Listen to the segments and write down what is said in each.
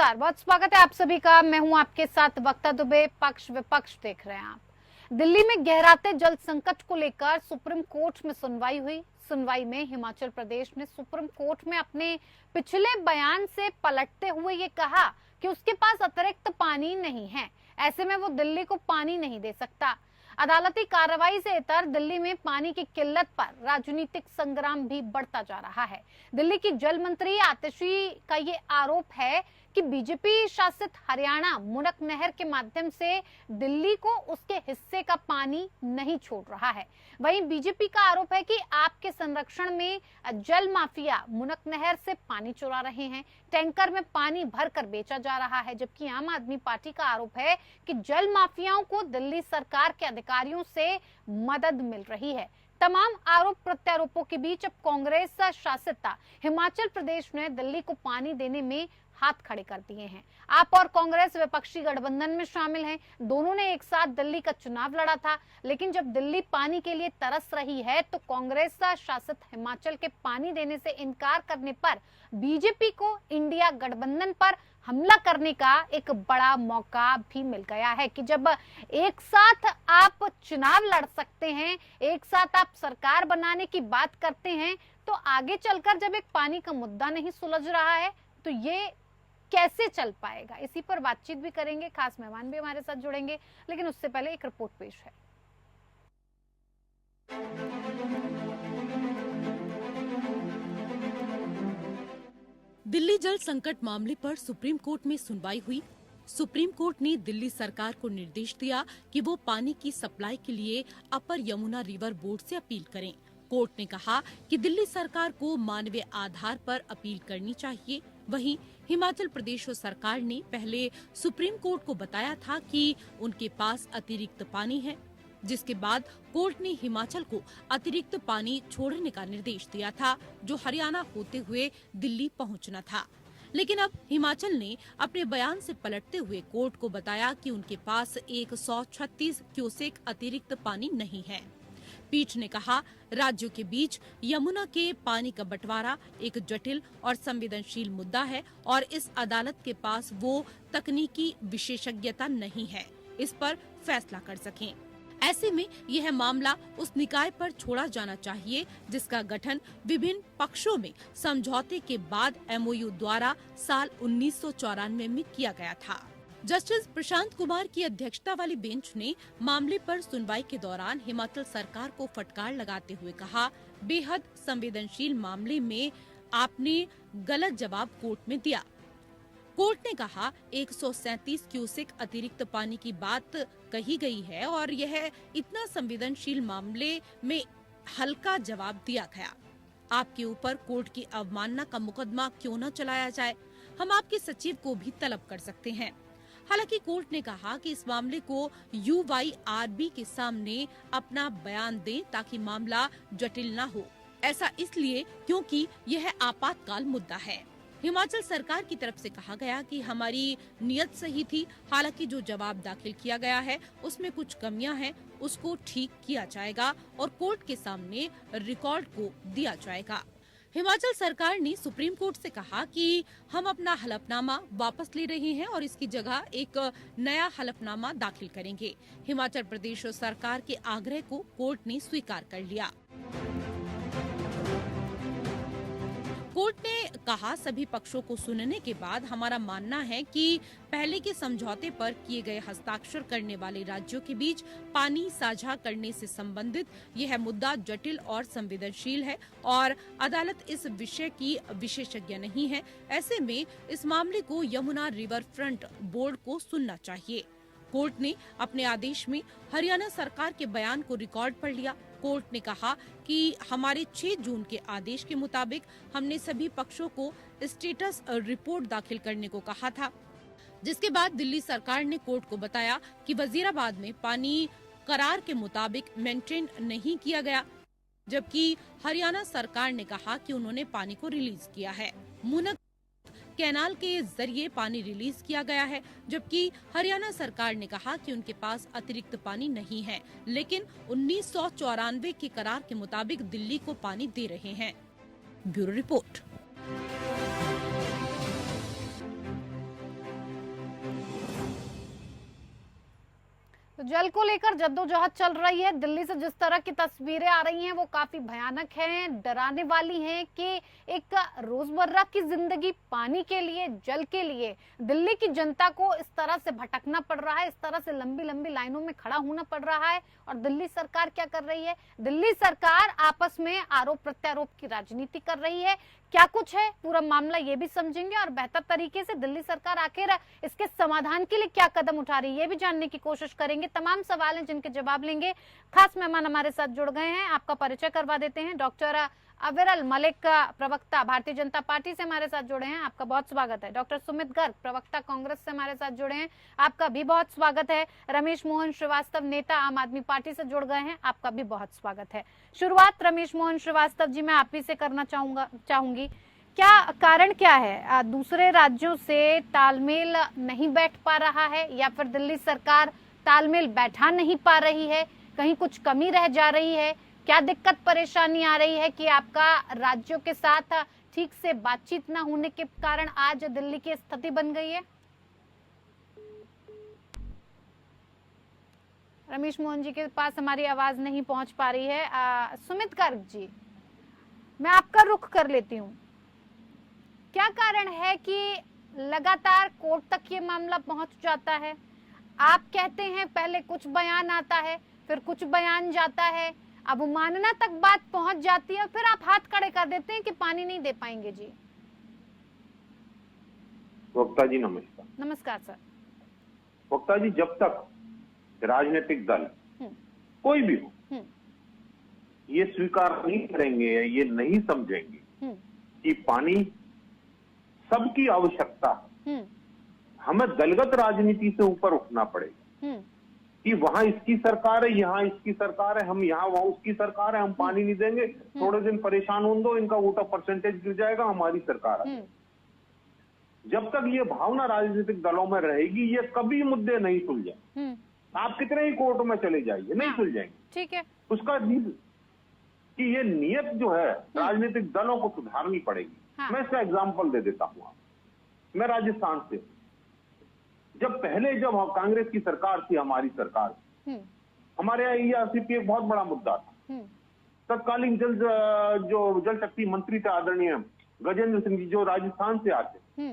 नमस्कार, बहुत स्वागत है आप सभी का। मैं हूं आपके साथ वक्ता दुबे। पक्ष विपक्ष देख रहे हैं आप। दिल्ली में गहराते जल संकट को लेकर सुप्रीम कोर्ट में सुनवाई हुई। सुनवाई में हिमाचल प्रदेश ने सुप्रीम कोर्ट में अपने पिछले बयान से पलटते हुए ये कहा कि उसके पास अतिरिक्त पानी नहीं है, ऐसे में वो दिल्ली को पानी नहीं दे सकता। अदालती कार्रवाई से इतर दिल्ली में पानी की किल्लत पर राजनीतिक संग्राम भी बढ़ता जा रहा है। दिल्ली की जल मंत्री आतिशी का ये आरोप है कि बीजेपी शासित हरियाणा मुनक नहर के माध्यम से दिल्ली को उसके हिस्से का पानी नहीं छोड़ रहा है। वहीं बीजेपी का आरोप है कि आपके संरक्षण में जल माफिया मुनक नहर से पानी चुरा रहे हैं, टैंकर में पानी भरकर बेचा जा रहा है। जबकि आम आदमी पार्टी का आरोप है कि जल माफियाओं को दिल्ली सरकार के अधिकारियों से मदद मिल रही है। तमाम आरोप प्रत्यारोपों के बीच अब कांग्रेस शासित हिमाचल प्रदेश ने दिल्ली को पानी देने में हाथ खड़े कर दिए हैं। आप और कांग्रेस विपक्षी गठबंधन में शामिल हैं। दोनों ने एक साथ दिल्ली का चुनाव लड़ा था, लेकिन जब दिल्ली पानी के लिए तरस रही है तो कांग्रेस शासित हिमाचल के पानी देने से इनकार करने पर बीजेपी को इंडिया गठबंधन पर हमला करने का एक बड़ा मौका भी मिल गया है कि जब एक साथ आप चुनाव लड़ सकते हैं, एक साथ आप सरकार बनाने की बात करते हैं, तो आगे चलकर जब एक पानी का मुद्दा नहीं सुलझ रहा है तो ये कैसे चल पाएगा। इसी पर बातचीत भी करेंगे, खास मेहमान भी हमारे साथ जुड़ेंगे, लेकिन उससे पहले एक रिपोर्ट पेश है। दिल्ली जल संकट मामले पर सुप्रीम कोर्ट में सुनवाई हुई। सुप्रीम कोर्ट ने दिल्ली सरकार को निर्देश दिया कि वो पानी की सप्लाई के लिए अपर यमुना रिवर बोर्ड से अपील करें। कोर्ट ने कहा कि दिल्ली सरकार को मानवीय आधार पर अपील करनी चाहिए। वहीं हिमाचल प्रदेश सरकार ने पहले सुप्रीम कोर्ट को बताया था कि उनके पास अतिरिक्त पानी है, जिसके बाद कोर्ट ने हिमाचल को अतिरिक्त पानी छोड़ने का निर्देश दिया था, जो हरियाणा होते हुए दिल्ली पहुंचना था। लेकिन अब हिमाचल ने अपने बयान से पलटते हुए कोर्ट को बताया कि उनके पास 136 क्यूसेक अतिरिक्त पानी नहीं है। पीठ ने कहा, राज्यों के बीच यमुना के पानी का बंटवारा एक जटिल और संवेदनशील मुद्दा है और इस अदालत के पास वो तकनीकी विशेषज्ञता नहीं है इस पर फैसला कर सकें। ऐसे में यह मामला उस निकाय पर छोड़ा जाना चाहिए जिसका गठन विभिन्न पक्षों में समझौते के बाद MOU द्वारा साल 1994 में किया गया था। जस्टिस प्रशांत कुमार की अध्यक्षता वाली बेंच ने मामले पर सुनवाई के दौरान हिमाचल सरकार को फटकार लगाते हुए कहा, बेहद संवेदनशील मामले में आपने गलत जवाब कोर्ट में दिया। कोर्ट ने कहा 137 क्यूसेक अतिरिक्त पानी की बात कही गई है और यह इतना संवेदनशील मामले में हल्का जवाब दिया गया। आपके ऊपर कोर्ट की अवमानना का मुकदमा क्यों न चलाया जाए, हम आपके सचिव को भी तलब कर सकते हैं। हालांकि कोर्ट ने कहा कि इस मामले को UYRB के सामने अपना बयान दें ताकि मामला जटिल न हो। ऐसा इसलिए क्योंकि यह आपातकाल मुद्दा है। हिमाचल सरकार की तरफ से कहा गया कि हमारी नियत सही थी, हालांकि जो जवाब दाखिल किया गया है उसमें कुछ कमियां हैं, उसको ठीक किया जाएगा और कोर्ट के सामने रिकॉर्ड को दिया जाएगा। हिमाचल सरकार ने सुप्रीम कोर्ट से कहा कि हम अपना हलफनामा वापस ले रहे हैं और इसकी जगह एक नया हलफनामा दाखिल करेंगे। हिमाचल प्रदेश सरकार के आग्रह को कोर्ट ने स्वीकार कर लिया। कोर्ट ने कहा, सभी पक्षों को सुनने के बाद हमारा मानना है कि पहले के समझौते पर किए गए हस्ताक्षर करने वाले राज्यों के बीच पानी साझा करने से संबंधित यह मुद्दा जटिल और संवेदनशील है और अदालत इस विषय की विशेषज्ञ नहीं है। ऐसे में इस मामले को यमुना रिवर फ्रंट बोर्ड को सुनना चाहिए। कोर्ट ने अपने आदेश में हरियाणा सरकार के बयान को रिकॉर्ड पर लिया। कोर्ट ने कहा कि हमारे 6 जून के आदेश के मुताबिक हमने सभी पक्षों को स्टेटस रिपोर्ट दाखिल करने को कहा था, जिसके बाद दिल्ली सरकार ने कोर्ट को बताया कि वजीराबाद में पानी करार के मुताबिक मेंटेन नहीं किया गया, जबकि हरियाणा सरकार ने कहा कि उन्होंने पानी को रिलीज किया है। मुनक कैनाल के जरिए पानी रिलीज किया गया है, जबकि हरियाणा सरकार ने कहा कि उनके पास अतिरिक्त पानी नहीं है, लेकिन 1994 के करार के मुताबिक दिल्ली को पानी दे रहे हैं। Bureau report. तो जल को लेकर जद्दोजहद चल रही है। दिल्ली से जिस तरह की तस्वीरें आ रही हैं वो काफी भयानक हैं, डराने वाली हैं कि एक रोजमर्रा की जिंदगी पानी के लिए, जल के लिए दिल्ली की जनता को इस तरह से भटकना पड़ रहा है, इस तरह से लंबी लंबी लाइनों में खड़ा होना पड़ रहा है। और दिल्ली सरकार क्या कर रही है? दिल्ली सरकार आपस में आरोप प्रत्यारोप की राजनीति कर रही है। क्या कुछ है पूरा मामला ये भी समझेंगे और बेहतर तरीके से दिल्ली सरकार आखिर इसके समाधान के लिए क्या कदम उठा रही है ये भी जानने की कोशिश करेंगे। तमाम सवाल हैं जिनके जवाब लेंगे। खास मेहमान हमारे साथ जुड़ गए हैं, आपका परिचय करवा देते हैं। डॉक्टर अविरल मलिक, प्रवक्ता भारतीय जनता पार्टी से हमारे साथ जुड़े हैं, आपका बहुत स्वागत है। डॉक्टर सुमित गर्ग, प्रवक्ता कांग्रेस से हमारे साथ जुड़े हैं, आपका भी बहुत स्वागत है। रमेश मोहन श्रीवास्तव, नेता आम आदमी पार्टी से जुड़ गए हैं, आपका भी बहुत स्वागत है। शुरुआत रमेश मोहन श्रीवास्तव जी मैं आप ही से करना चाहूंगी। क्या कारण क्या है? दूसरे राज्यों से तालमेल नहीं बैठ पा रहा है या फिर दिल्ली सरकार तालमेल बैठा नहीं पा रही है? कहीं कुछ कमी रह जा रही है? क्या दिक्कत परेशानी आ रही है कि आपका राज्यों के साथ ठीक से बातचीत ना होने के कारण आज दिल्ली की स्थिति बन गई है? रमेश मोहन जी के पास हमारी आवाज नहीं पहुंच पा रही है। सुमित गर्ग जी, मैं आपका रुख कर लेती हूँ। क्या कारण है कि लगातार कोर्ट तक ये मामला पहुंच जाता है? आप कहते हैं पहले कुछ बयान आता है, फिर कुछ बयान जाता है, अवमानना तक बात पहुंच जाती है और फिर आप हाथ खड़े कर देते हैं कि पानी नहीं दे पाएंगे। जी वक्ता जी नमस्कार। नमस्कार सर। वक्ता जी, जब तक राजनीतिक दल कोई भी हो ये स्वीकार नहीं करेंगे, ये नहीं समझेंगे कि पानी सबकी आवश्यकता, हमें दलगत राजनीति से ऊपर उठना पड़ेगा कि वहां इसकी सरकार है, यहाँ इसकी सरकार है, हम यहाँ वहां उसकी सरकार है, हम पानी नहीं देंगे, थोड़े दिन परेशान हो दो, इनका वोट ऑफ परसेंटेज गिर जाएगा, हमारी सरकार है। जब तक ये भावना राजनीतिक दलों में रहेगी ये कभी मुद्दे नहीं सुलझे। आप कितने ही कोर्ट में चले जाइए, नहीं सुलझेंगे। ठीक है, उसका कि ये नियत जो है राजनीतिक दलों को सुधारनी पड़ेगी। मैं इसका एग्जाम्पल दे देता हूँ। मैं राजस्थान से, जब कांग्रेस की सरकार थी, हमारी सरकार, हमारे यहाँ ईआरसीपी एक बहुत बड़ा मुद्दा था। तत्कालीन जल शक्ति मंत्री थे आदरणीय गजेंद्र सिंह जी, जो राजस्थान से आते,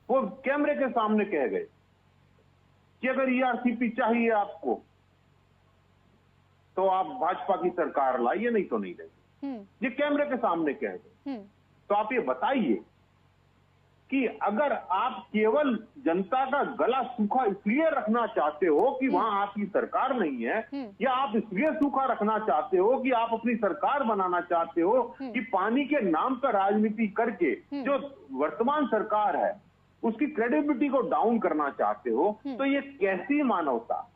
वो कैमरे के सामने कह गए कि अगर ईआरसीपी चाहिए आपको तो आप भाजपा की सरकार लाइए, नहीं तो नहीं देंगे। ये कैमरे के सामने कह गए। तो आप ये बताइए कि अगर आप केवल जनता का गला सूखा इसलिए रखना चाहते हो कि वहां आपकी सरकार नहीं है, या आप इसलिए सूखा रखना चाहते हो कि आप अपनी सरकार बनाना चाहते हो कि पानी के नाम पर राजनीति करके जो वर्तमान सरकार है उसकी क्रेडिबिलिटी को डाउन करना चाहते हो, तो ये कैसी मानवता।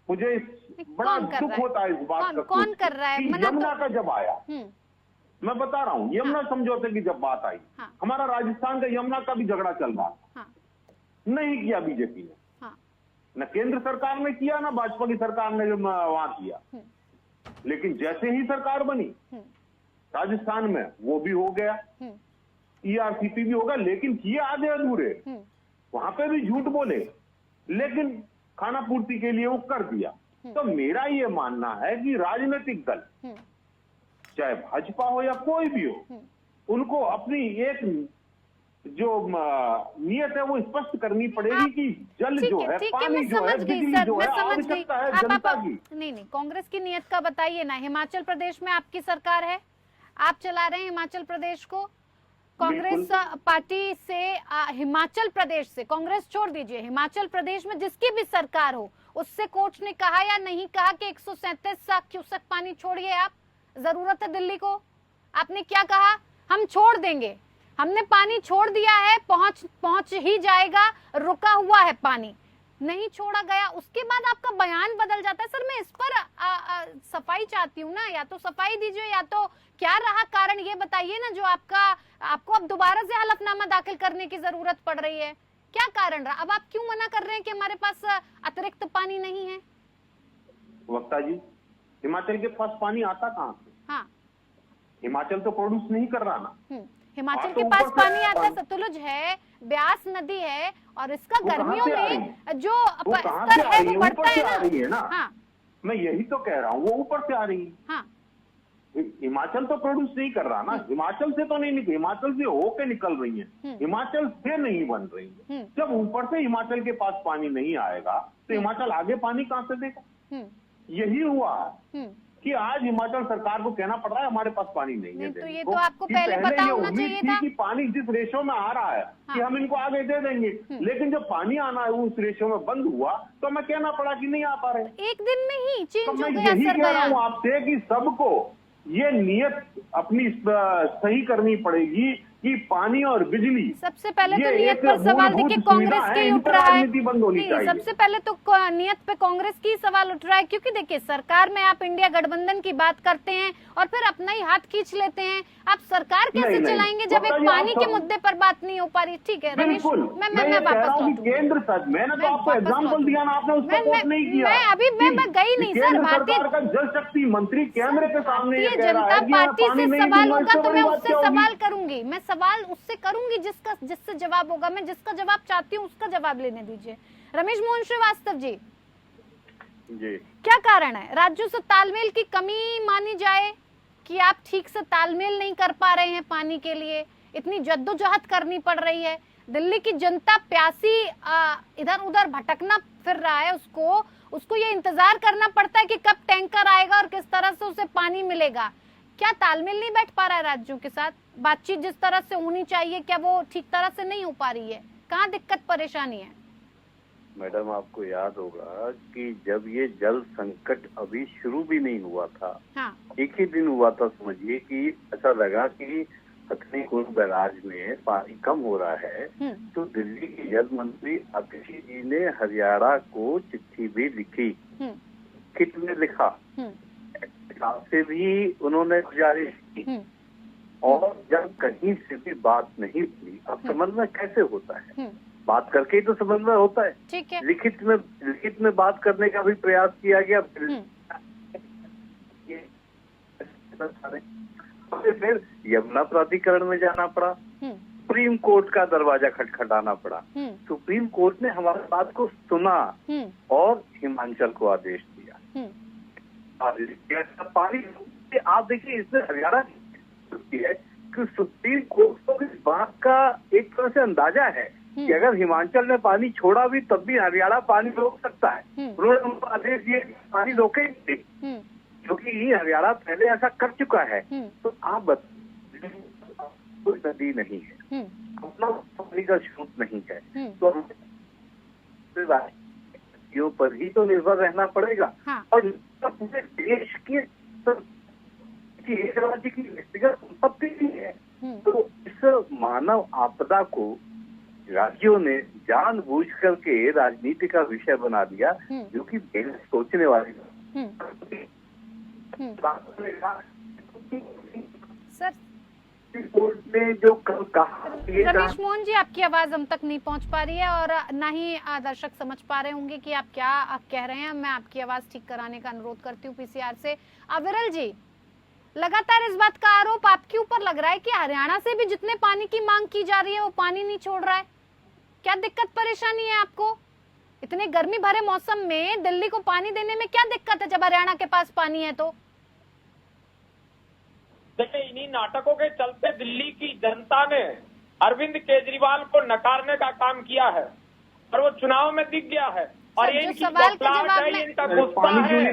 मुझे बड़ा दुख होता है इस बात का। कौन कर रहा है? यमुना का जब आया, मैं बता रहा हूँ, यमुना समझौते की जब बात आई, हमारा राजस्थान का यमुना का भी झगड़ा चल रहा था। नहीं किया बीजेपी ने, न केंद्र सरकार ने किया, ना भाजपा की सरकार ने वहां किया। लेकिन जैसे ही सरकार बनी राजस्थान में, वो भी हो गया, ईआरसीपी भी होगा, लेकिन किए आधे अधूरे। वहां पे भी झूठ बोले, लेकिन खाना पूर्ति के लिए वो कर दिया। तो मेरा ये मानना है कि राजनीतिक दल, चाहे भाजपा हो या कोई भी हो, उनको अपनी एक जो नियत है वो स्पष्ट करनी पड़ेगी कि जल जो है, पानी जो है, बिजली जो है, आवश्यकता है जनता की। नहीं, कांग्रेस की नियत का बताइए ना। हिमाचल प्रदेश में आपकी सरकार है, आप चला रहे हैं हिमाचल प्रदेश को। कांग्रेस पार्टी से हिमाचल प्रदेश से, कांग्रेस छोड़ दीजिए, हिमाचल प्रदेश में जिसकी भी सरकार हो, उससे कोर्ट ने कहा या नहीं कहा कि 137 क्यूसेक पानी छोड़िए, आप जरूरत है दिल्ली को? आपने क्या कहा? हम छोड़ देंगे, हमने पानी छोड़ दिया है, पहुंच ही जाएगा, रुका हुआ है पानी, नहीं छोड़ा गया। उसके बाद आपका बयान बदल जाता है। सर मैं इस पर सफाई चाहती हूँ ना, या तो सफाई दीजिए या तो क्या रहा कारण ये बताइए ना, जो आपको अब दोबारा से हलफनामा दाखिल करने की जरूरत पड़ रही है। क्या कारण रहा? अब आप क्यों मना कर रहे हैं कि हमारे पास अतिरिक्त पानी नहीं है? वक्ता जी, हिमाचल के पास पानी आता कहाँ से? हाँ, हिमाचल तो प्रोड्यूस नहीं कर रहा ना। हिमाचल हाँ, के तो पास ऊपर से पानी आता है, सतलुज है, ब्यास नदी है, और इसका वो कहाँ गर्मियों से आ रही में है? जो वो कहाँ स्तर से आ है रही वो है? बढ़ता ऊपर से है आ रही है ना। हाँ मैं यही तो कह रहा हूँ, वो ऊपर से आ रही है। हाँ हिमाचल तो प्रोड्यूस नहीं कर रहा ना, हिमाचल से तो नहीं निकल, हिमाचल से होके निकल रही है, हिमाचल से नहीं बन रही है। जब ऊपर से हिमाचल के पास पानी नहीं आएगा तो हिमाचल आगे पानी कहां से देगा? यही हुआ है कि आज हिमाचल सरकार को कहना पड़ रहा है हमारे पास पानी नहीं है नहीं, तो देने ये को। तो आपको कि पहले पता ये होना उम्मीद चाहिए थी था। कि पानी जिस रेशो में आ रहा है कि हम इनको आगे दे देंगे, लेकिन जब पानी आना है उस रेशो में बंद हुआ तो हमें कहना पड़ा कि नहीं आ पा रहे। एक दिन में ही तो चेंज हो मैं गया यही सर कह रहा बयान। हूं आपसे कि सबको ये नियत अपनी सही करनी पड़ेगी कि पानी और बिजली, सबसे पहले तो ये नियत एक पर सवाल मूलभूत देखिए सुविधा कांग्रेस है, के ही इन उठ पर रहा है। राजनीति बंद होनी नहीं, चाहिए। सबसे पहले तो नियत पे कांग्रेस की सवाल उठ रहा है, क्योंकि देखिए सरकार में आप इंडिया गठबंधन की बात करते हैं और फिर अपना ही हाथ खींच लेते हैं। आप सरकार कैसे नहीं, चलाएंगे जब एक वक्ता जी, पानी आप के सब- मुद्दे पर बात नहीं हो पा रही? ठीक है रमेश, बिल्कुल, मैं ये कह रहा हूँ कि केंद्र सर, मैंने तो आपको एग्जाम्पल दिया ना, आपने उसको कोट नहीं किया। मैं गई नहीं सर। केंद्र भारतीय सरकार का जल शक्ति मंत्री केंद्र के सामने ये भारतीय कह रहा जनता है कि मैं पार्टी पानी से नहीं सवाल दूंगा, होगा इससे तो मैं बड़ी बात उससे क्या होगी? सवाल करूंगी, मैं सवाल उससे करूंगी जिससे जवाब होगा। मैं जिसका जवाब चाहती हूँ उसका जवाब लेने दीजिए। रमेश मोहन श्रीवास्तव जी, क्या कारण है? राज्यों से तालमेल की कमी मानी जाए कि आप ठीक से तालमेल नहीं कर पा रहे हैं, पानी के लिए इतनी जद्दोजहद करनी पड़ रही है, दिल्ली की जनता प्यासी इधर उधर भटकना फिर रहा है, उसको ये इंतजार करना पड़ता है कि कब टैंकर आएगा और किस तरह से उसे पानी मिलेगा। क्या तालमेल नहीं बैठ पा रहा है राज्यों के साथ? बातचीत जिस तरह से होनी चाहिए क्या वो ठीक तरह से नहीं हो पा रही है? कहाँ दिक्कत परेशानी है? मैडम, आपको याद होगा कि जब ये जल संकट अभी शुरू भी नहीं हुआ था, हाँ। एक ही दिन हुआ था, समझिए कि ऐसा लगा कि हथनीकुंड बैराज में पानी कम हो रहा है, तो दिल्ली के जल मंत्री अतिशी जी ने हरियाणा को चिट्ठी भी लिखी, किट में लिखा, से भी उन्होंने गुजारिश की, और जब कहीं से भी बात नहीं हुई, अब समन्वय कैसे होता है? बात करके ही तो समन्वय होता है। ठीक है। लिखित में बात करने का भी प्रयास किया गया, फिर यमुना प्राधिकरण में जाना पड़ा, सुप्रीम कोर्ट का दरवाजा खटखटाना पड़ा, सुप्रीम कोर्ट ने हमारी बात को सुना और हिमाचल को आदेश दिया। पानी आप देखिए, इसमें हरियाणा है कि सुप्रीम कोर्ट को इस बात का एक तरह से अंदाजा है कि अगर हिमाचल ने पानी छोड़ा भी तब भी हरियाणा पानी रोक सकता है। उन्होंने उनको आदेश दिया कि पानी रोकेंगे, क्योंकि हरियाणा पहले ऐसा कर चुका है। तो आप बताइए, कोई नदी नहीं है, अपना पानी का स्रोत नहीं है, तो राज्यों पर ही तो निर्भर रहना पड़ेगा। और पूरे देश की एक राज्य की व्यक्तिगत संपत्ति नहीं है। तो इस मानव आपदा को राज्यों ने जानबूझ करके राजनीति का विषय बना दिया, जो कि सोचने वाली सर। कोर्ट ने जो कल कहा, रमेश मोहन जी, आपकी आवाज हम तक नहीं पहुंच पा रही है और ना ही दर्शक समझ पा रहे होंगे कि आप क्या कह रहे हैं। मैं आपकी आवाज ठीक कराने का अनुरोध करती हूँ पीसीआर से। विरल जी, लगातार इस बात का आरोप आपके ऊपर लग रहा है कि हरियाणा से भी जितने पानी की मांग की जा रही है वो पानी नहीं छोड़ रहा है। क्या दिक्कत परेशानी है आपको? इतने गर्मी भरे मौसम में दिल्ली को पानी देने में क्या दिक्कत है जब हरियाणा के पास पानी है? तो देखिए, इन्हीं नाटकों के चलते दिल्ली की जनता ने अरविंद केजरीवाल को नकारने का काम किया है और वो चुनाव में दिख गया है। और ये इनकी सवाल का जवाब है, में इनका गुस्सा है।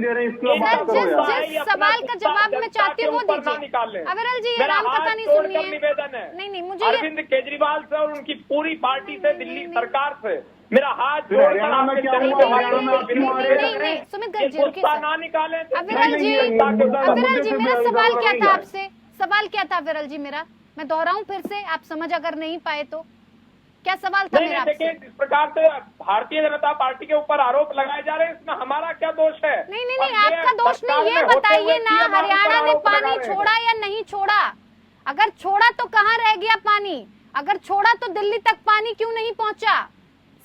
जिस सवाल का जवाब मैं चाहती हूँ वो दीजिए। अविरल जी, आराम का नहीं सुनिए। निवेदन है, नहीं मुझे अरविंद केजरीवाल से और उनकी पूरी पार्टी से, दिल्ली सरकार से मेरा हाथ जोड़कर आपके चरणों में सुमित गर्जी गुस्सा ना निकालें। अविरल जी, मेरा सवाल क्या था आपसे? सवाल क्या था अविरल जी मेरा? मैं दोहराऊं फिर से, आप समझ अगर नहीं पाए तो क्या सवाल था मेरा? देखिए, इस प्रकार से भारतीय जनता पार्टी के ऊपर आरोप लगाए जा रहे हैं, इसमें हमारा क्या दोष है? नहीं, आपका दोष नहीं। ये बताइए ना, हरियाणा ने पानी छोड़ा या नहीं छोड़ा? अगर छोड़ा तो कहाँ रह गया पानी? अगर छोड़ा तो दिल्ली तक पानी क्यों नहीं पहुंचा?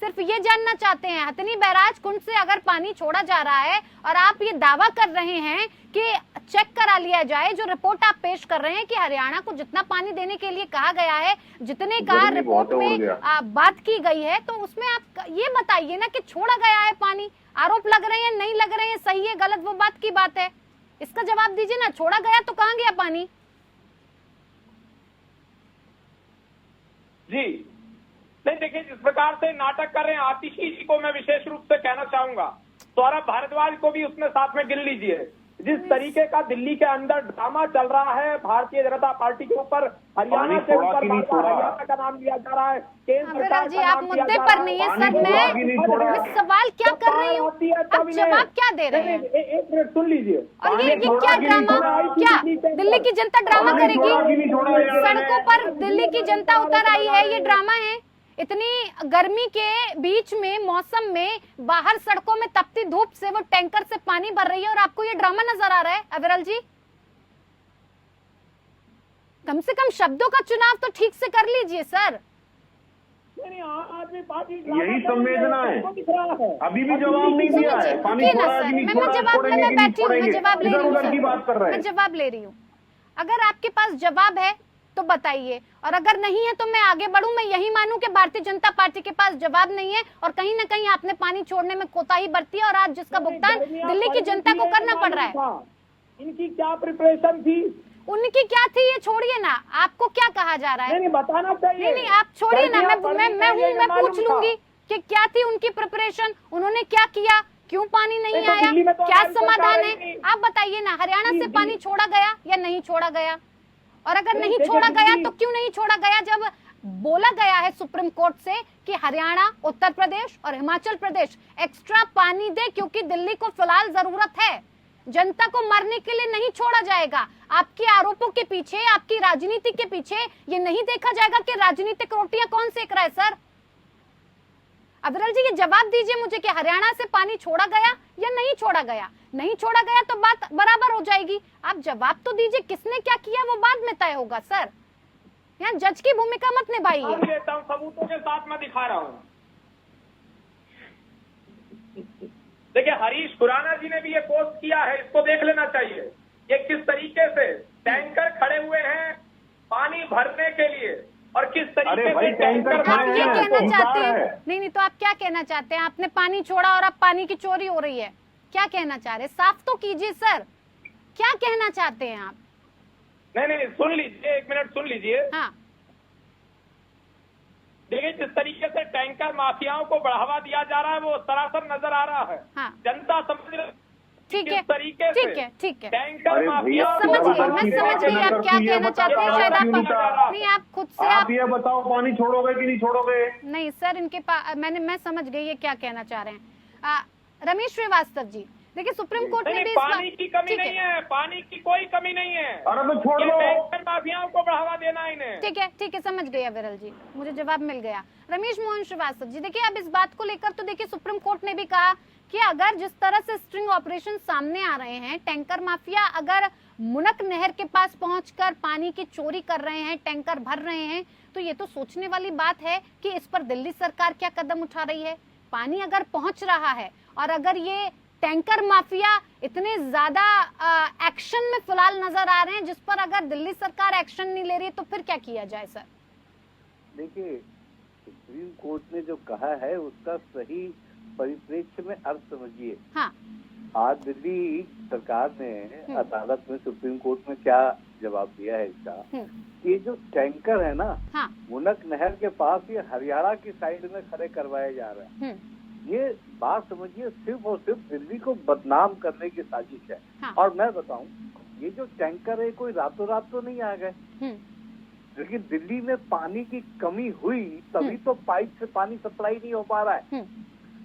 सिर्फ ये जानना चाहते हैं, हथनी बैराज कुंड से अगर पानी छोड़ा जा रहा है और आप ये दावा कर रहे हैं कि चेक करा लिया जाए, जो रिपोर्ट आप पेश कर रहे हैं कि हरियाणा को जितना पानी देने के लिए कहा गया है, जितने का रिपोर्ट में बात की गई है, तो उसमें आप ये बताइए ना कि छोड़ा गया है पानी। आरोप लग रहे हैं, नहीं लग रहे हैं, सही है गलत वो बात की बात है, इसका जवाब दीजिए ना। छोड़ा गया तो कहाँ गया पानी? जी नहीं, देखिए जिस प्रकार से नाटक कर रहे हैं आतिशी जी को मैं विशेष रूप से कहना चाहूंगा, सौरभ भारद्वाज को भी उसमें साथ में गिन लीजिए। जिस तरीके का दिल्ली के अंदर ड्रामा चल रहा है भारतीय जनता पार्टी के ऊपर, हरियाणा के ऊपर हरियाणा का नाम लिया जा रहा है, केंद्र सरकार जी आप मुद्दे पर नहीं है सर, मैं सवाल क्या कर रही हूँ, आप जवाब क्या दे रहे हैं? एक मिनट सुन लीजिए। और ये क्या ड्रामा, क्या दिल्ली की जनता ड्रामा करेगी? सड़कों पर दिल्ली की जनता उतर आई है, ये ड्रामा है? इतनी गर्मी के बीच में, मौसम में, बाहर सड़कों में तपती धूप से वो टैंकर से पानी भर रही है और आपको ये ड्रामा नजर आ रहा है? अविरल जी, कम से कम शब्दों का चुनाव तो ठीक से कर लीजिए सर। यही संवेदना है, अभी भी जवाब नहीं दिया है। पानी छोड़ा कि नहीं छोड़ा, छोड़ेंगे कि नहीं छोड़ेंगे, इधर-उधर की बात कर रहे हैं। मैं जवाब ले रही हूँ, अगर आपके पास जवाब है तो बताइए, और अगर नहीं है तो मैं आगे बढ़ूं। मैं यही मानूं कि भारतीय जनता पार्टी के पास जवाब नहीं है और कहीं ना कहीं आपने पानी छोड़ने में कोताही बरती है और आज जिसका भुगतान दिल्ली की जनता को करना पड़ रहा है। इनकी क्या प्रिपरेशन थी? उनकी क्या थी ये छोड़िए ना, आपको क्या कहा जा रहा है? नहीं बताना चाहिए। नहीं आप छोड़िए ना, मैं पूछ लूंगी कि क्या थी उनकी प्रिपरेशन, उन्होंने क्या किया, क्यों पानी नहीं आया, क्या समाधान है, आप बताइए ना। हरियाणा से पानी छोड़ा गया या नहीं छोड़ा गया? और अगर नहीं छोड़ा गया तो क्यों नहीं छोड़ा गया, जब बोला गया है सुप्रीम कोर्ट से कि हरियाणा, उत्तर प्रदेश और हिमाचल प्रदेश एक्स्ट्रा पानी दे क्योंकि दिल्ली को फिलहाल जरूरत है, जनता को मरने के लिए नहीं छोड़ा जाएगा। आपके आरोपों के पीछे, आपकी राजनीति के पीछे ये नहीं देखा जाएगा कि राजनीतिक रोटियां कौन सेक रहा है। सर अविरल जी ये जवाब दीजिए मुझे कि हरियाणा से पानी छोड़ा गया या नहीं छोड़ा गया। नहीं छोड़ा गया तो बात बराबर हो जाएगी, आप जवाब तो दीजिए, किसने क्या किया वो बाद में तय होगा। सर यहाँ जज की भूमिका मत निभाइए। सबूतों के साथ मैं दिखा रहा हूँ। देखिए हरीश खुराना जी ने भी ये पोस्ट किया है, इसको देख लेना चाहिए। ये किस तरीके से टैंकर खड़े हुए हैं पानी भरने के लिए और किस तरीके से टैंकर आप ये कहना चाहते हैं? नहीं तो आप क्या कहना चाहते हैं? आपने पानी छोड़ा और अब पानी की चोरी हो रही है, क्या कहना चाह रहे हैं? साफ तो कीजिए सर, क्या कहना चाहते हैं आप? नहीं सुन लीजिए, एक मिनट सुन लीजिए। हाँ देखिए जिस तरीके से टैंकर माफियाओं को बढ़ावा दिया जा रहा है वो सरासर नजर आ रहा है। हाँ। जनता समझ रही, ठीक है तरीके से ठीक है टैंकर माफिया समझ गई, मैं समझ गई आप क्या कहना चाहते हैं। शायद आप नहीं, आप खुद से आप ये बताओ पानी छोड़ोगे कि नहीं छोड़ोगे? मैं सर इनके पास मैं समझ गई ये क्या कहना चाह रहे हैं। रमेश श्रीवास्तव जी देखिए, सुप्रीम कोर्ट ने भी पानी की कमी नहीं है, पानी की कोई कमी नहीं है। अरे तो छोड़ दो, टैंकर माफियाओं को बढ़ावा देना इन्हें। ठीक है समझ गई अविरल जी, मुझे जवाब मिल गया। रमेश मोहन श्रीवास्तव जी देखिए, अब इस बात को लेकर तो देखिए सुप्रीम कोर्ट ने भी कहा कि अगर जिस तरह से स्ट्रिंग ऑपरेशन सामने आ रहे हैं, टैंकर माफिया अगर मुनक नहर के पास पहुंचकर पानी की चोरी कर रहे हैं, टैंकर भर रहे हैं, तो ये तो सोचने वाली बात है कि इस पर दिल्ली सरकार क्या कदम उठा रही है। पानी अगर पहुंच रहा है और अगर ये टैंकर माफिया इतने ज्यादा एक्शन में फिलहाल नजर आ रहे हैं जिस पर अगर दिल्ली सरकार एक्शन नहीं ले रही है तो फिर क्या किया जाए? सर देखिए, सुप्रीम कोर्ट ने जो कहा है उसका सही परिप्रेक्ष्य में अर्थ समझिए। हाँ। आज दिल्ली सरकार ने अदालत में, सुप्रीम कोर्ट में क्या जवाब दिया है इसका, ये जो टैंकर है ना, हाँ। मुनक नहर के पास ये हरियाणा की साइड में खड़े करवाए जा रहे हैं। ये बात समझिए, सिर्फ और सिर्फ दिल्ली को बदनाम करने की साजिश है। हाँ। और मैं बताऊं, ये जो टैंकर है कोई रातों रात तो नहीं आ गए, लेकिन दिल्ली में पानी की कमी हुई तभी तो पाइप से पानी सप्लाई नहीं हो पा रहा है।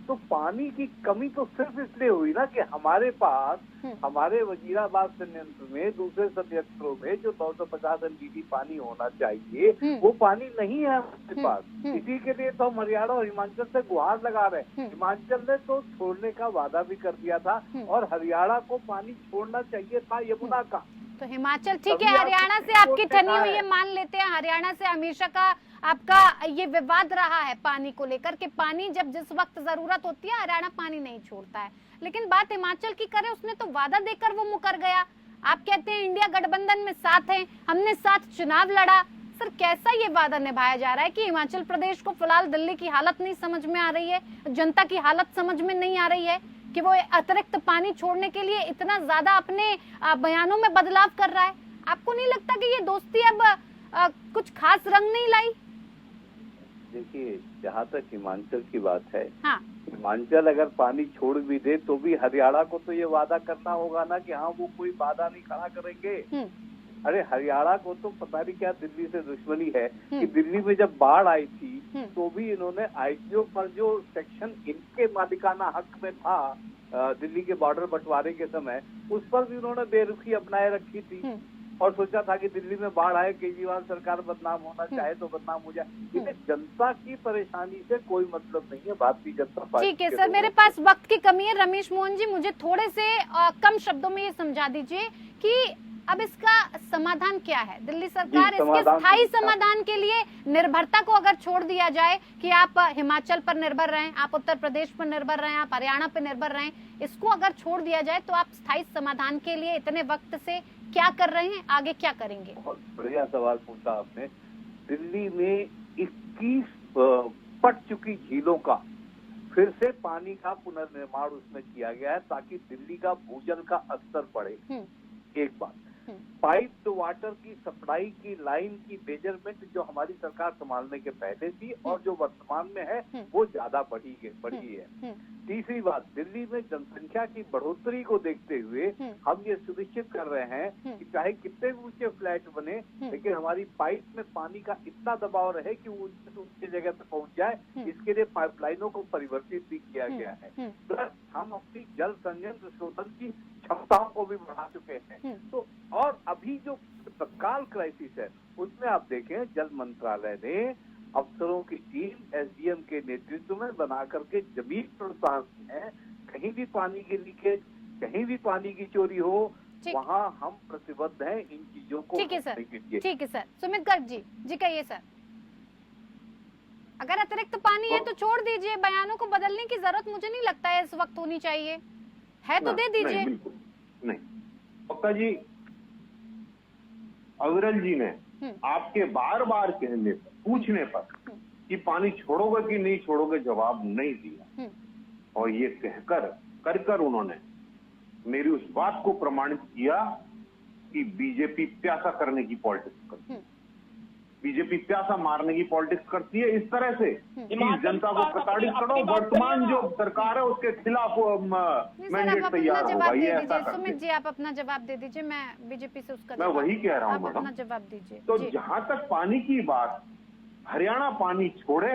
तो पानी की कमी तो सिर्फ इसलिए हुई ना कि हमारे पास, हमारे वजीराबाद संयंत्र में, दूसरे संयंत्रों में जो 950 MGD पानी होना चाहिए वो पानी नहीं है हमारे पास। इसी के लिए तो हम हरियाणा और हिमाचल से गुहार लगा रहे हैं। हिमाचल ने तो छोड़ने का वादा भी कर दिया था और हरियाणा को पानी छोड़ना चाहिए था यमुना का, तो हिमाचल ठीक है, हरियाणा से आपकी ठनी हुई है, मान लेते हैं। हरियाणा से हमेशा का आपका ये विवाद रहा है पानी को लेकर के, पानी जब जिस वक्त जरूरत होती है हरियाणा पानी नहीं छोड़ता है। लेकिन बात हिमाचल की करें, उसने तो वादा देकर वो मुकर गया। आप कहते हैं इंडिया गठबंधन में साथ है, हमने साथ चुनाव लड़ा। सर कैसा ये वादा निभाया जा रहा है कि हिमाचल प्रदेश को फिलहाल दिल्ली की हालत नहीं समझ में आ रही है, जनता की हालत समझ में नहीं आ रही है कि वो अतिरिक्त पानी छोड़ने के लिए इतना ज्यादा अपने बयानों में बदलाव कर रहा है। आपको नहीं लगता कि ये दोस्ती अब कुछ खास रंग नहीं लाई? देखिए, जहाँ तक हिमाचल की बात है, हाँ। हिमाचल अगर पानी छोड़ भी दे तो भी हरियाणा को तो ये वादा करना होगा ना कि हाँ वो कोई वादा नहीं खड़ा करेंगे। अरे हरियाणा को तो पता नहीं क्या दिल्ली से दुश्मनी है कि दिल्ली में जब बाढ़ आई थी तो भी इन्होंने आईटीओ पर जो सेक्शन इनके मालिकाना हक में था दिल्ली के बॉर्डर बंटवारे के समय, उस पर भी उन्होंने बेरुखी अपनाए रखी थी और सोचा था कि दिल्ली में बाढ़ आए, केजरीवाल सरकार बदनाम होना चाहे तो बदनाम हो जाए। इन्हें जनता की परेशानी से कोई मतलब नहीं है भारतीय जनता पार्टी। ठीक है सर, मेरे पास वक्त की कमी है। रमेश मोहन जी, मुझे थोड़े से कम शब्दों में ये समझा दीजिए कि अब इसका समाधान क्या है? दिल्ली सरकार इसके स्थायी समाधान के लिए निर्भरता को अगर छोड़ दिया जाए कि आप हिमाचल पर निर्भर रहें, आप उत्तर प्रदेश पर निर्भर रहें, आप हरियाणा पर निर्भर रहें, इसको अगर छोड़ दिया जाए तो आप स्थायी समाधान के लिए इतने वक्त से क्या कर रहे हैं, आगे क्या करेंगे? बहुत बढ़िया सवाल पूछा आपने। दिल्ली में 21 पट चुकी झीलों का फिर से पानी का पुनर्निर्माण उसमें किया गया है ताकि दिल्ली का भूजल का स्तर बढ़े। एक बात, पाइप्ड वाटर की सप्लाई की लाइन की मेजरमेंट जो हमारी सरकार संभालने के पहले थी और जो वर्तमान में है वो ज्यादा बढ़ी है। तीसरी बात, दिल्ली में जनसंख्या की बढ़ोतरी को देखते हुए हम ये सुनिश्चित कर रहे हैं कि चाहे कितने ऊंचे फ्लैट बने लेकिन हमारी पाइप में पानी का इतना दबाव रहे कि वो ऊंची जगह पे पहुंच जाए। इसके लिए पाइपलाइनों को परिवर्तित भी किया गया है। प्लस हम अपनी जल संयंत्र शोधन की क्षमताओं को भी बढ़ा चुके हैं। तो और अभी जो तत्काल क्राइसिस है उसमें आप देखें, जल मंत्रालय ने अफसरों की टीम एसडीएम के नेतृत्व में बना करके जमीन पर सांस है, कहीं भी पानी की लीकेज, कहीं भी पानी की चोरी हो, वहाँ हम प्रतिबद्ध हैं इन चीजों को। ठीक है सर, ठीक है सर। सुमित गर्ग जी कहिए सर। अगर अतिरिक्त पानी है तो छोड़ दीजिए, बयानों को बदलने की जरूरत मुझे नहीं लगता है इस वक्त होनी चाहिए, है तो दे दीजिए। नहीं पक्का जी, अविरल जी ने आपके बार बार कहने पर, पूछने पर कि पानी छोड़ोगे कि नहीं छोड़ोगे जवाब नहीं दिया और ये कहकर कर उन्होंने मेरी उस बात को प्रमाणित किया कि बीजेपी प्यासा करने की पॉलिटिक्स करती है, बीजेपी प्यासा मारने की पॉलिटिक्स करती है इस तरह से कि जनता को प्रताड़ित करो। वर्तमान जो सरकार है उसके खिलाफ मैंडेट तैयार होगा, ये ऐसा करते। सुमित जी आप अपना जवाब दे दीजिए, मैं बीजेपी से उसका मैं वही कह रहा हूँ मैडम, अपना जवाब दीजिए। तो जहाँ तक पानी की बात, हरियाणा पानी छोड़े,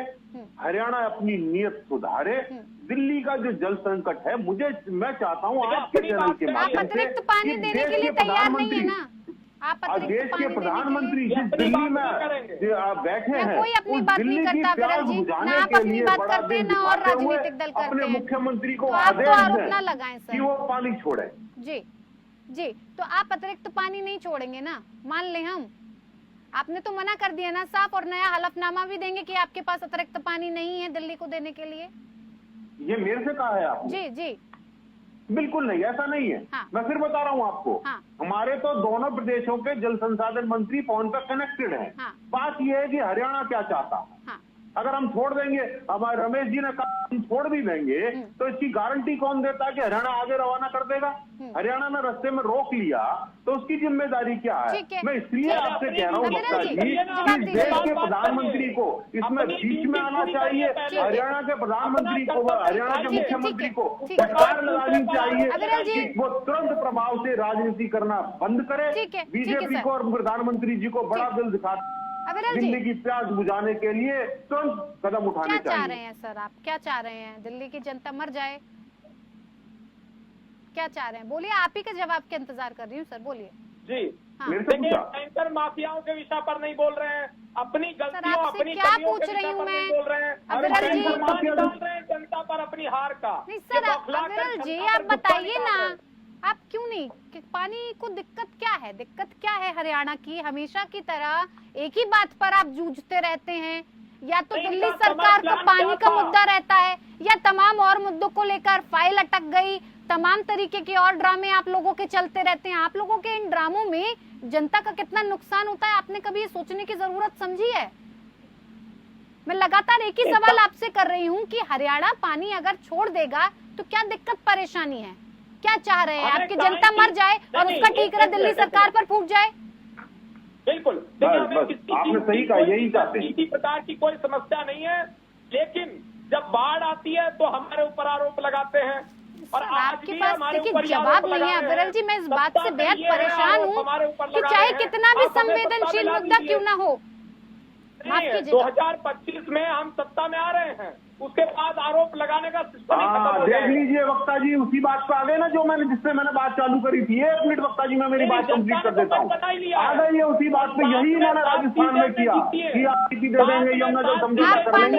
हरियाणा अपनी नीयत सुधारे। दिल्ली का जो जल संकट है, मैं चाहता हूँ आपके चैनल के माध्यम से अतिरिक्त पानी देने के लिए तैयार नहीं है ना आप? देश के प्रधानमंत्री जिस दिल्ली में बैठे हैं, कोई अपनी बात नहीं करता विरल जी, ना आप अपनी बात करते हैं ना और राजनीतिक दल करते अपने हैं। मुख्यमंत्री को तो आप तो आरोप आदेश ना दें लगाएं सर कि वो पानी छोड़े। जी, तो आप अतिरिक्त पानी नहीं छोड़ेंगे ना, मान ले हम? आपने तो मना कर दिया ना साफ, और नया हलफनामा भी देंगे कि आपके पास अतिरिक्त पानी नहीं है दिल्ली को देने के लिए। ये मेरे से कहा है आपने? जी बिल्कुल नहीं, ऐसा नहीं है। हाँ। मैं फिर बता रहा हूँ आपको। हाँ। हमारे तो दोनों प्रदेशों के जल संसाधन मंत्री फोन पर कनेक्टेड हैं। हाँ। बात यह है कि हरियाणा क्या चाहता है। हाँ। अगर हम छोड़ देंगे, हमारे रमेश जी ने कहा हम छोड़ भी देंगे, तो इसकी गारंटी कौन देता है कि हरियाणा आगे रवाना कर देगा? हरियाणा ने रास्ते में रोक लिया तो उसकी जिम्मेदारी क्या है? मैं इसलिए आपसे कह रहा हूँ गुप्ता जी, कि देश के प्रधानमंत्री को इसमें बीच में आना चाहिए। हरियाणा के प्रधानमंत्री को, हरियाणा के मुख्यमंत्री को सरकार लगानी चाहिए कि वो तुरंत प्रभाव से राजनीति करना बंद करे। बीजेपी को और प्रधानमंत्री जी को बड़ा दिल दिखा दिल्ली की प्यास बुझाने के लिए तुरंत कदम उठाने चाहिए। क्या चाह रहे हैं सर, आप क्या चाह रहे हैं? दिल्ली की जनता मर जाए? क्या चाह रहे हैं? बोलिए, आप ही के जवाब के इंतजार कर रही हूँ सर, बोलिए। जी हाँ। देखिए, टैंकर माफियाओं के विषय पर नहीं बोल रहे हैं, अपनी गलतियों, अपनी क्या कमियों पूछ के रही विषय हूँ पर मैं? नहीं बोल रहे हैं। अविरल जी, डाल रहे हैं जनता पर अपनी हार का। नहीं सर, अविरल जी आप बताइए ना, आप क्यों नहीं कि पानी को दिक्कत क्या है? दिक्कत क्या है हरियाणा की? हमेशा की तरह एक ही बात पर आप जूझते रहते हैं, या तो दिल्ली सरकार का पानी का मुद्दा रहता है, या तमाम और मुद्दों को लेकर फाइल अटक गई, तमाम तरीके के और ड्रामे आप लोगों के चलते रहते हैं। आप लोगों के इन ड्रामों में जनता का कितना नुकसान होता है, आपने कभी ये सोचने की जरूरत समझी है? मैं लगातार एक ही सवाल आपसे कर रही हूँ कि हरियाणा पानी अगर छोड़ देगा तो क्या दिक्कत परेशानी है? क्या चाह रहे हैं? आपकी जनता मर जाए और उसका ठीकरा दिल्ली सरकार पर फूट जाए? बिल्कुल, आपने सही कहा, यही चाहते हैं। किसी प्रकार की कोई समस्या नहीं है, लेकिन जब बाढ़ आती है तो हमारे ऊपर आरोप लगाते हैं। और आपके पास देखिए जवाब नहीं है अविरल जी। मैं इस बात से बेहद परेशान हूँ कि चाहे कितना भी संवेदनशील मुद्दा क्यों ना हो, माफ कीजिएगा, 2025 में हम सत्ता में आ रहे हैं, उसके बाद आरोप लगाने का सिस्टम ही खत्म हो देख लीजिए वक्ता जी, उसी बात पे आ गए ना जो जिससे मैंने बात चालू करी थी। 1 मिनट वक्ता जी, मैं मेरी बात कंप्लीट कर देता हूँ। आ गई है उसी बात पे, यही इन्होंने राजस्थान में किया कि आप नीति दे देंगे, यमुना जल समझौता कर लेंगे,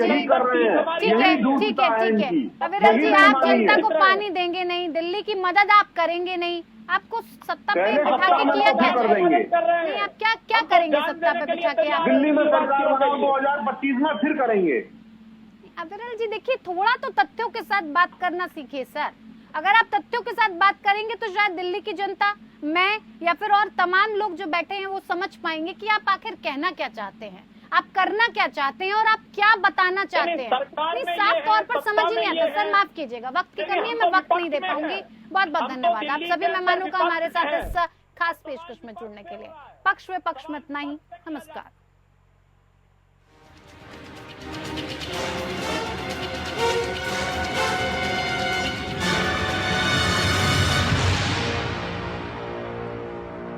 यही कर रहे हैं। ठीक है अविरल जी, आप जनता को पानी देंगे नहीं, दिल्ली की मदद आप करेंगे नहीं, आपको सत्ता पे बिठा के किया क्या जाएगा? नहीं, आप क्या करेंगे सत्ता पे बिठा के? आप दिल्ली में सरकार बनाओ 2025 में, फिर करेंगे। अविरल जी देखिए, थोड़ा तो तथ्यों के साथ बात करना सीखिए सर। अगर आप तथ्यों के साथ बात करेंगे तो शायद दिल्ली की जनता, मैं या फिर और तमाम लोग जो बैठे हैं वो समझ पाएंगे कि आप आखिर कहना क्या चाहते हैं, आप करना क्या चाहते हैं और आप क्या बताना चाहते हैं। नहीं, साफ तौर पर समझ ही नहीं आता सर, माफ कीजिएगा, वक्त की कमी है, मैं वक्त नहीं दे पाऊंगी। बहुत बहुत धन्यवाद आप सभी मेहमानों का हमारे साथ इस खास पेशकश में जुड़ने के लिए। पक्ष में इतना ही, नमस्कार।